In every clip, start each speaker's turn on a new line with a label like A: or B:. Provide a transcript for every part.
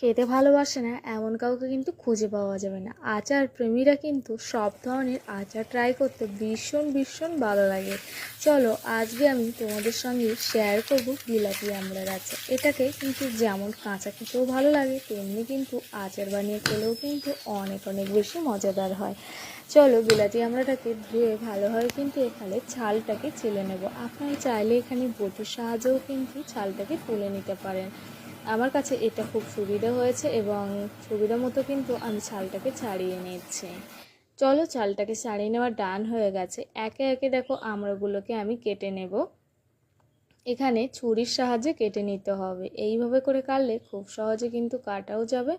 A: খেতে ভালোবাসে না এমন কাউকে কিন্তু খুঁজে পাওয়া যাবে না। আচার প্রেমীরা কিন্তু সব ধরনের আচার ট্রাই করতে ভীষণ ভীষণ ভালো লাগে। চলো আজকে আমি তোমাদের সঙ্গে শেয়ার করব বিলাতি আমড়ার আচার। এটাকে কিন্তু যেমন কাঁচা খেতেও ভালো লাগে, তেমনি কিন্তু আচার বানিয়ে খেলেও কিন্তু অনেক অনেক বেশি মজাদার হয়। চলো বিলাতি আমড়াটাকে ধুয়ে ভালোভাবে কিন্তু এখানে ছালটাকে ছিলে নেব। আপনারা চাইলে এখানে বটির সাহায্যেও কিন্তু ছালটাকে তুলে নিতে পারেন। আমার কাছে এটা খুব সুবিধা হয়েছে এবং সুবিধা মতো কিন্তু আমি ছালটাকে ছাড়িয়ে নিচ্ছি। চলো ছালটাকে ছাড়িয়ে নেওয়া ডান হয়ে গেছে। একে একে দেখো আমড়াগুলোকে আমি কেটে নেব। এখানে ছুরির সাহায্যে কেটে নিতে হবে। এইভাবে করে কাটলে খুব সহজে কিন্তু কাটাও যাবে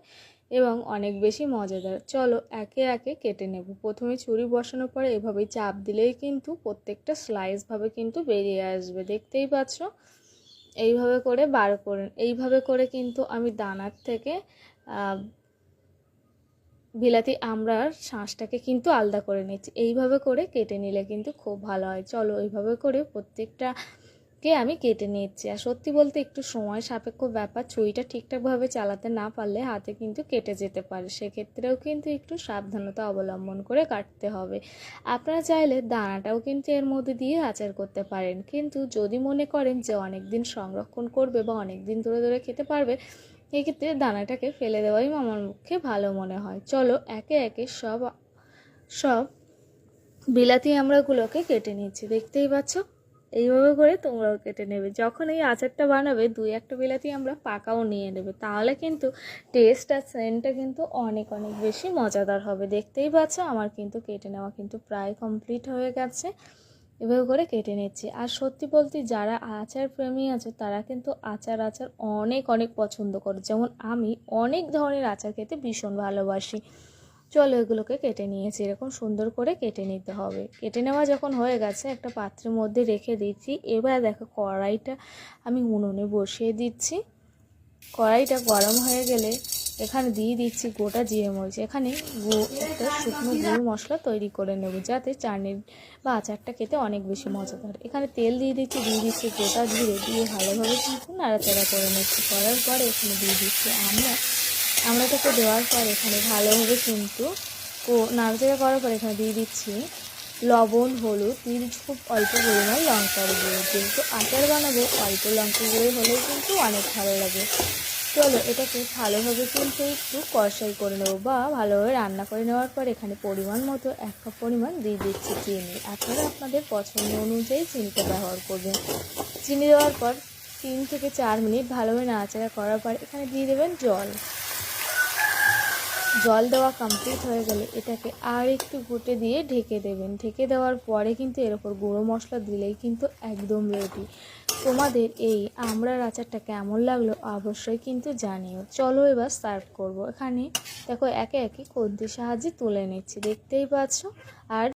A: এবং অনেক বেশি মজাদার। চলো একে একে কেটে নেব। প্রথমে ছুরি বসানোর পরে এভাবেই চাপ দিলেই কিন্তু প্রত্যেকটা স্লাইসভাবে কিন্তু বেরিয়ে আসবে, দেখতেই পাচ্ছ। এইভাবে করে কিন্তু আমি দানার থেকে বিলাতি আমড়ার শাঁসটাকে কিন্তু আলাদা করে নিচ্ছি। এইভাবে করে কেটে নিলে কিন্তু খুব ভালো হয়। চলো এইভাবে করে প্রত্যেকটাকে আমি কেটে নিচ্ছি। আর সত্যি বলতে একটু সময় সাপেক্ষ ব্যাপার, ছুরিটা ঠিকঠাকভাবে চালাতে না পারলে হাতে কিন্তু কেটে যেতে পারে। সেক্ষেত্রেও কিন্তু একটু সাবধানতা অবলম্বন করে কাটতে হবে। আপনারা চাইলে দানাটাও কিন্তু এর মধ্যে দিয়ে আচার করতে পারেন, কিন্তু যদি মনে করেন যে অনেক দিন সংরক্ষণ করবে বা অনেক দিন ধরে ধরে খেতে পারবে, এক্ষেত্রে দানাটাকে ফেলে দেওয়াই আমার পক্ষে ভালো মনে হয়। চলো একে একে সব বিলাতি আমড়াগুলোকে কেটে নিচ্ছি, দেখতেই পাচ্ছ। এইভাবে করে তোমরাও কেটে নেবে। যখন এই আচারটা বানাবে 2-1টা বিলাতি আমরা পাকাও নিয়ে নেবে, তাহলে কিন্তু টেস্ট আর সেন্টটা কিন্তু অনেক অনেক বেশি মজাদার হবে। দেখতেই পাচ্ছ আমার কিন্তু কেটে নেওয়া কিন্তু প্রায় কমপ্লিট হয়ে গেছে। এভাবে করে কেটে নিচ্ছি। আর সত্যি বলতে যারা আচার প্রেমী আছে তারা কিন্তু আচার অনেক অনেক পছন্দ করে, যেমন আমি অনেক ধরনের আচার খেতে ভীষণ ভালোবাসি। চলো এগুলোকে কেটে নিয়েছি, এরকম সুন্দর করে কেটে নিতে হবে। কেটে নেওয়া যখন হয়ে গেছে একটা পাত্রের মধ্যে রেখে দিচ্ছি। এবার দেখো কড়াইটা আমি উনুনে বসিয়ে দিচ্ছি। কড়াইটা গরম হয়ে গেলে এখানে দিয়ে দিচ্ছি গোটা জিরে মরিচ। এখানে একটা শুকনো গুঁড়ো মশলা তৈরি করে নেব, যাতে চাটনির বা আচারটা খেতে অনেক বেশি মজাদার। এখানে তেল দিয়ে দিচ্ছি গোটা জিরে, দিয়ে ভালোভাবে কিন্তু নাড়াচাড়া করে নিচ্ছি। করার পরে এখানে দিয়ে দিচ্ছি আমড়াটাকে দেওয়ার পর এখানে ভালোভাবে কিন্তু নাড়াচাড়া করার পর এখানে দিয়ে দিচ্ছি লবণ, হলুদ, দিয়ে দিচ্ছি খুব অল্প পরিমাণ লঙ্কার গুঁড়ো। যেহেতু আচার বানাবো অল্প লঙ্কা গুঁড়ো হলেও কিন্তু অনেক ভালো লাগে। চলো এটাকে ভালোভাবে কিন্তু একটু কষাই করে নেবো বা ভালোভাবে রান্না করে নেওয়ার পর এখানে পরিমাণ মতো 1 কাপ পরিমাণ দিয়ে দিচ্ছি চিনি। আপনারা আপনাদের পছন্দ অনুযায়ী চিনিটা ব্যবহার করবেন। চিনি দেওয়ার পর 3 থেকে 4 মিনিট ভালোভাবে নাড়াচাড়া করার পর এখানে দিয়ে দেবেন জল দেওয়া কমপ্লিট হয়ে গেলে এটাকে আর একটু ঘুটে দিয়ে ঢেকে দেবেন। ঢেকে দেওয়ার পরে কিন্তু এর ওপর গুঁড়ো মশলা দিলেই কিন্তু একদম রেডি। তোমাদের এই আমড়ার আচারটা কেমন লাগলো অবশ্যই কিন্তু জানিও। চলো এবার সার্ভ করব। এখানে দেখো একে একে খুন্তির সাহায্যে তুলে নিচ্ছি, দেখতেই পাচ্ছ। আর